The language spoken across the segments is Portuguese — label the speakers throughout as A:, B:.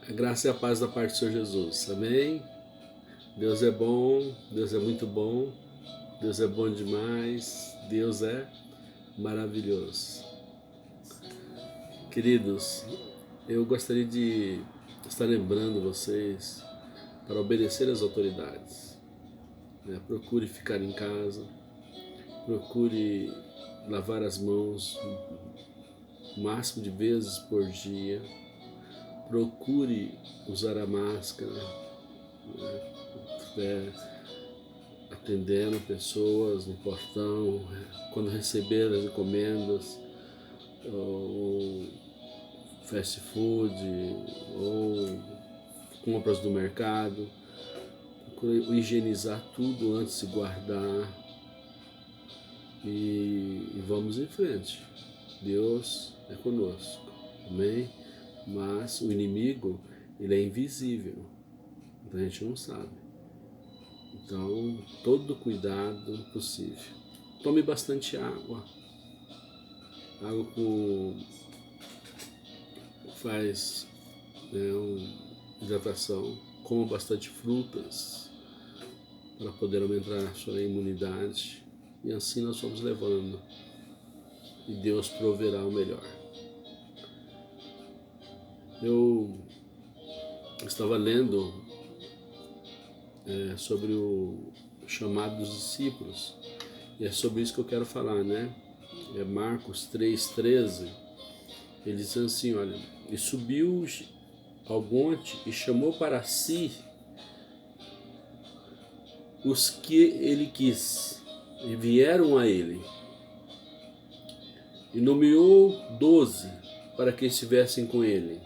A: A graça e a paz da parte do Senhor Jesus. Amém? Deus é bom, Deus é muito bom, Deus é bom demais, Deus é maravilhoso. Queridos, eu gostaria de estar lembrando vocês para obedecer às autoridades. Procure ficar em casa, procure lavar as mãos o máximo de vezes por dia, procure usar a máscara, atendendo pessoas no portão, quando receber as encomendas, ou fast food, ou compras do mercado. Procure higienizar tudo antes de guardar e vamos em frente. Deus é conosco, amém? Mas o inimigo, ele é invisível, então a gente não sabe. Então, todo cuidado possível. Tome bastante água. Água faz hidratação. Coma bastante frutas para poder aumentar a sua imunidade. E assim nós vamos levando. E Deus proverá o melhor. Eu estava lendo sobre o chamado dos discípulos. E é sobre isso que eu quero falar, né? É Marcos 3,13. Ele diz assim, olha, e subiu ao monte e chamou para si os que ele quis, e vieram a ele. E nomeou 12 para que estivessem com ele.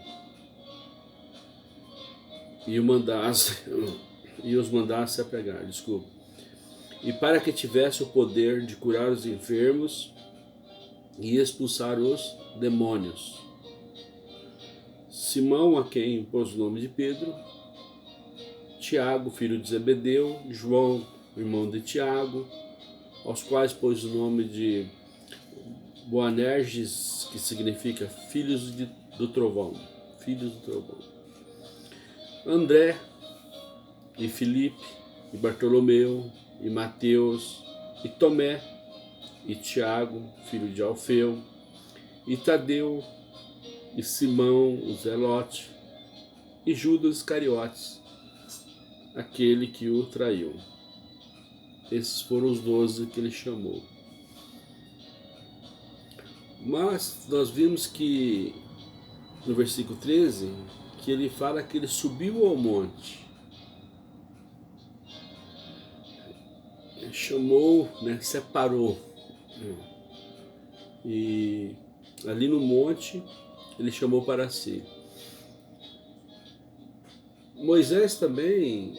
A: E os mandasse a pregar, e para que tivesse o poder de curar os enfermos e expulsar os demônios. Simão, a quem pôs o nome de Pedro, Tiago, filho de Zebedeu, João, irmão de Tiago, aos quais pôs o nome de Boanerges, que significa filhos do trovão, André, e Filipe, e Bartolomeu, e Mateus, e Tomé, e Tiago, filho de Alfeu, e Tadeu, e Simão, o Zelote, e Judas Iscariotes, aquele que o traiu. Esses foram os 12 que ele chamou. Mas nós vimos que no versículo 13, que ele fala que ele subiu ao monte. Ele chamou, separou. E ali no monte ele chamou para si. Moisés também,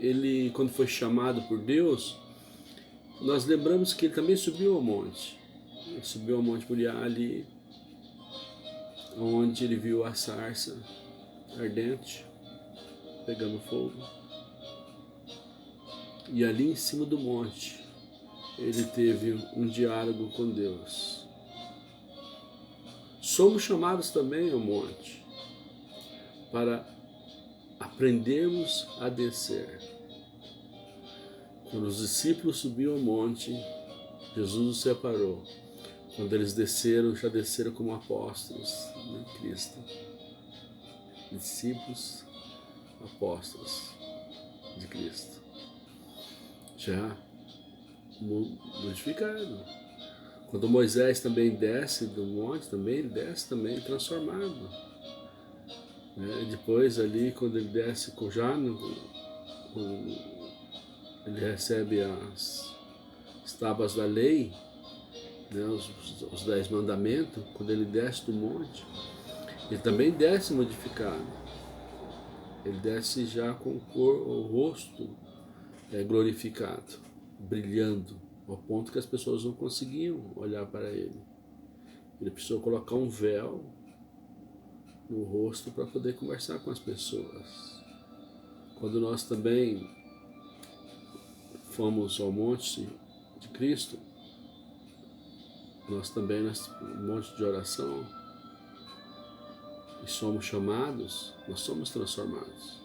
A: ele quando foi chamado por Deus, nós lembramos que ele também subiu ao monte. Ele subiu ao monte Moriá ali, onde ele viu a sarça ardente, pegando fogo. E ali em cima do monte, ele teve um diálogo com Deus. Somos chamados também ao monte para aprendermos a descer. Quando os discípulos subiam ao monte, Jesus os separou. Quando eles desceram, já desceram como apóstolos de Cristo. Discípulos, apóstolos de Cristo. Já modificado. Quando Moisés também desce do monte, também ele desce também transformado. Depois ali, quando ele desce ele recebe as tábuas da lei, os 10 mandamentos, quando ele desce do monte, ele também desce modificado. Ele desce já com o rosto glorificado, brilhando, ao ponto que as pessoas não conseguiam olhar para ele. Ele precisou colocar um véu no rosto para poder conversar com as pessoas. Quando nós também fomos ao monte de Cristo, nós também, no monte de oração, e somos chamados, nós somos transformados.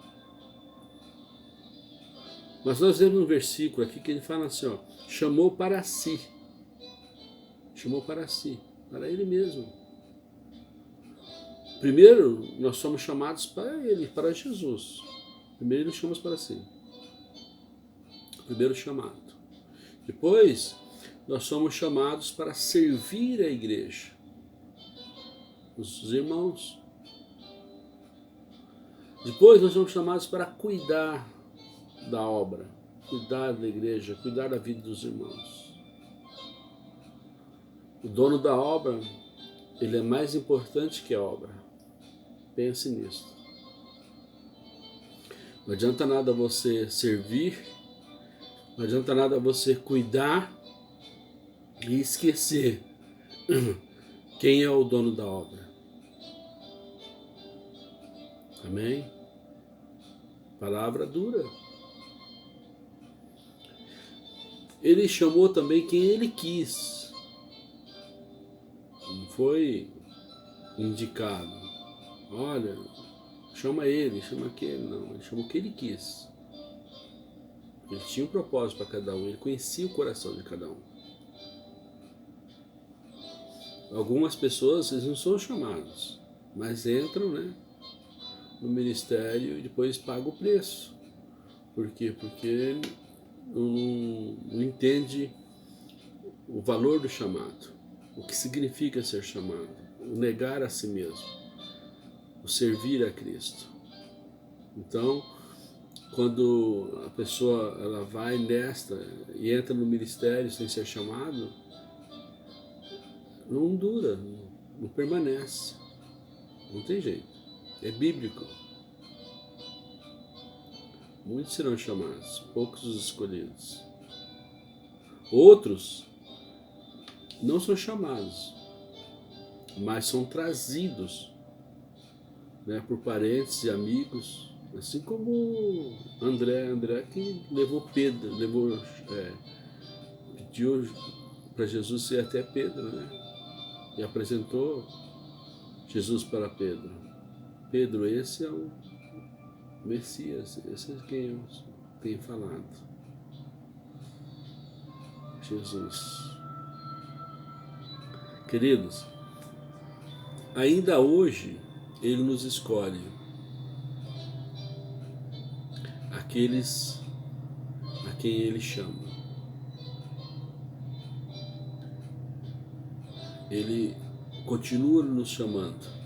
A: Mas nós vemos um versículo aqui que ele fala assim, ó, chamou para si. Chamou para si, para ele mesmo. Primeiro, nós somos chamados para ele, para Jesus. Primeiro, ele chama para si. Primeiro chamado. Depois, nós somos chamados para servir a igreja, os irmãos. Depois, nós somos chamados para cuidar da obra, cuidar da igreja, cuidar da vida dos irmãos. O dono da obra, ele é mais importante que a obra. Pense nisso. Não adianta nada você servir, não adianta nada você cuidar e esquecer quem é o dono da obra. Amém? Palavra dura. Ele chamou também quem ele quis. Não foi indicado. Olha, chama ele, chama aquele. Não, ele chamou quem ele quis. Ele tinha um propósito para cada um, ele conhecia o coração de cada um. Algumas pessoas, eles não são chamados, mas entram, né, no ministério e depois pagam o preço. Por quê? Porque não entende o valor do chamado, o que significa ser chamado, o negar a si mesmo, o servir a Cristo. Então, quando a pessoa ela vai nesta e entra no ministério sem ser chamado, não dura, não permanece, não tem jeito, é bíblico. Muitos serão chamados, poucos os escolhidos. Outros não são chamados, mas são trazidos, né, por parentes e amigos, assim como André que levou Pedro, pediu para Jesus ser até Pedro, né, e apresentou Jesus para Pedro. Pedro, esse é o Messias, esse é quem eu tenho falado. Jesus. Queridos, ainda hoje Ele nos escolhe aqueles a quem Ele chama. Ele continua nos chamando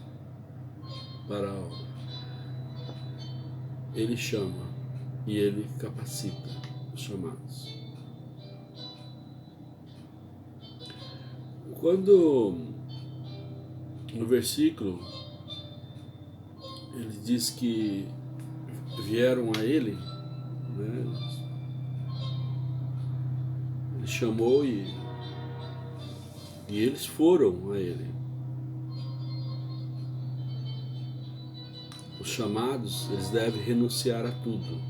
A: para a obra. Ele chama e Ele capacita os chamados. Quando no versículo ele diz que vieram a Ele, né, Ele chamou e eles foram a Ele. Os chamados, eles devem renunciar a tudo.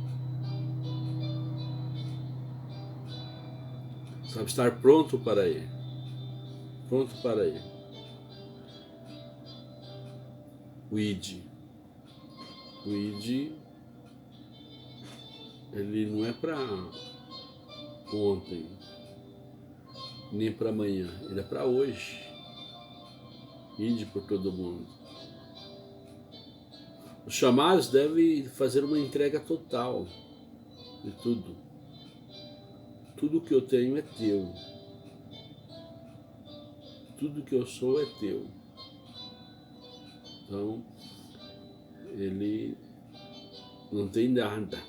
A: Sabe, estar pronto para ir. Pronto para ir. O ID. O ID, ele não é para ontem, nem para amanhã. Ele é para hoje. ID por todo mundo. Os chamados devem fazer uma entrega total de tudo. Tudo que eu tenho é teu. Tudo que eu sou é teu. Então, ele não tem nada.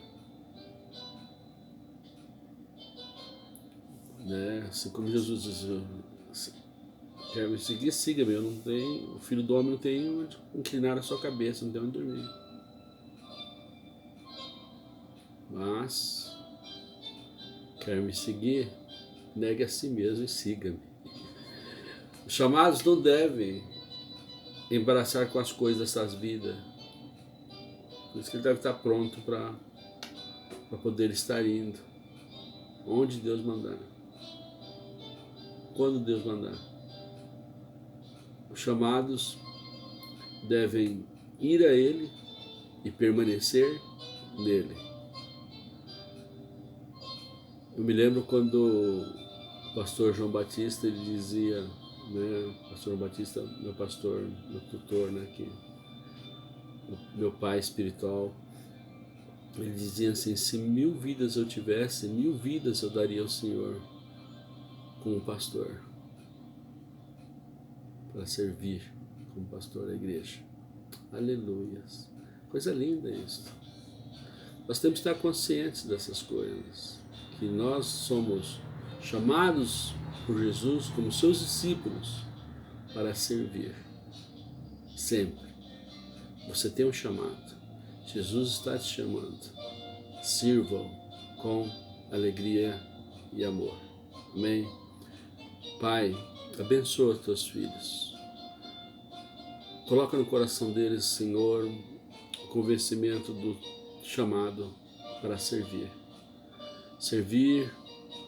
A: Né? Assim como Jesus diz, quer me seguir, siga-me. Eu não tenho, o filho do homem não tem onde inclinar a sua cabeça, não tem onde dormir. Mas, quer me seguir, negue a si mesmo e siga-me. Os chamados não devem embaraçar com as coisas dessas vidas. Por isso que ele deve estar pronto para poder estar indo. Onde Deus mandar. Quando Deus mandar. Os chamados devem ir a Ele e permanecer nele. Eu me lembro quando o pastor João Batista, ele dizia, né, pastor João Batista, meu pastor, meu tutor, né, meu pai espiritual, ele dizia assim: se 1000 vidas eu tivesse, 1000 vidas eu daria ao Senhor como pastor, para servir como pastor da igreja. Aleluias. Coisa linda isso. Nós temos que estar conscientes dessas coisas, que nós somos chamados por Jesus como seus discípulos para servir. Sempre. Você tem um chamado. Jesus está te chamando. Sirva-o com alegria e amor. Amém? Pai, abençoa teus filhos. Coloca no coração deles, Senhor, o convencimento do chamado para servir. Servir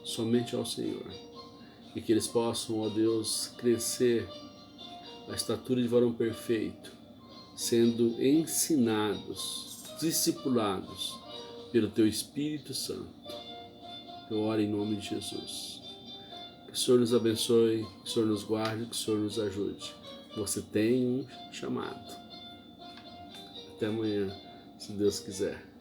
A: somente ao Senhor. E que eles possam, ó Deus, crescer à estatura de varão perfeito, sendo ensinados, discipulados pelo Teu Espírito Santo. Eu oro em nome de Jesus. Que o Senhor nos abençoe, que o Senhor nos guarde, que o Senhor nos ajude. Você tem um chamado. Até amanhã, se Deus quiser.